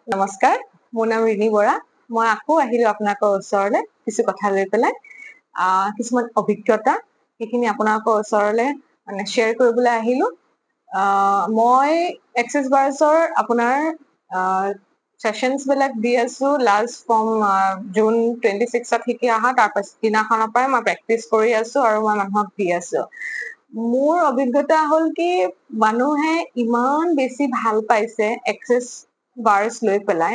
নমস্কাৰ, মোৰ নাম ৰিণী বৰা। মই আকৌ আহিলো আপোনালোকৰ ওচৰলৈ কিছু কথা লৈ পেলাই। কিছুমান অভিজ্ঞতা সেইখিনি আপোনালোকৰ ওচৰলৈ মানে শ্বেয়াৰ কৰিবলৈ আহিলো। মই এক্সেছ বাৰ্ছৰ আপোনাৰ সেশনছ বিলাক দি আছো লাষ্ট ফ্ৰম জুন 26ত শিকি অহা তাৰ দিনাখনৰ পৰাই মই প্ৰেক্টিচ কৰি আছো আৰু মই মানুহক দি আছো। মোৰ অভিজ্ঞতা হ'ল কি মানুহে ইমান বেছি ভাল পাইছে এক্সেছ বাৰ্ছ লৈ পেলাই।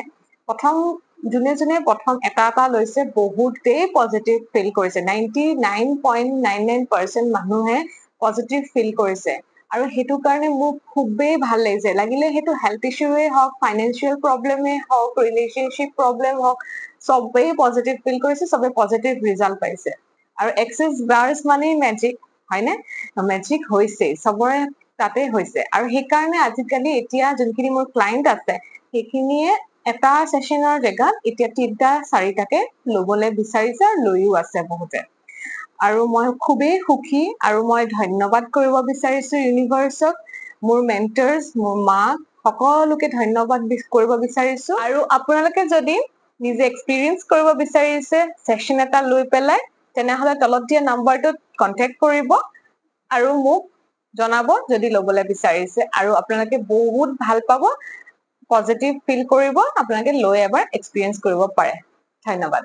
যোনে প্ৰথম এটা লৈছে বহুতেই পজিটিভ ফিল কৰিছে। 99.99% মানুহে পজিটিভ ফিল কৰিছে আৰু সেইটো কাৰণে মোক খুবেই ভাল লাগিছে। লাগিলে সেইটো হেল্থ ইছ্যুৱে হওক, ফাইনেন্সিয়েল প্ৰব্লেমে হওক, ৰিলেশ্যনশ্বিপ প্ৰব্লেম হওক, চবেই পজিটিভ ফিল কৰিছে, চবেই পজিটিভ ৰিজাল্ট পাইছে। আৰু এক্সেছ বাৰ্ছ মানেই মেজিক, হয়নে? মেজিক হৈছে চবৰে তাতে হৈছে আৰু সেইকাৰণে আজিকালি এতিয়া যোনখিনি মোৰ ক্লাইণ্ট আছে সেইখিনিয়ে এটা সেশনৰ জেগাত এতিয়া 3-4টাকে লবলৈ বিচাৰিছে আৰু লৈও আছে বহুতে। আৰু মই খুবেই সুখী আৰু মই ধন্যবাদ কৰিব বিচাৰিছো ইউনিভাৰ্ছক, মোৰ মেন্টৰ্ছ, মোৰ মাক, সকলোকে ধন্যবাদ কৰিব বিচাৰিছো। আৰু আপোনালোকে যদি নিজে এক্সপিৰিয়েঞ্চ কৰিব বিচাৰিছে সেশন এটা লৈ পেলাই, তেনেহলে তলত দিয়া নাম্বাৰটোত কন্টেক্ট কৰিব আৰু মোক জনাব যদি লবলৈ বিচাৰিছে। আৰু আপোনালোকে বহুত ভাল পাব, পজিটিভ ফিল কৰিব, আপোনালোকে লৈ এবাৰ এক্সপিৰিয়েঞ্চ কৰিব পাৰে। ধন্যবাদ।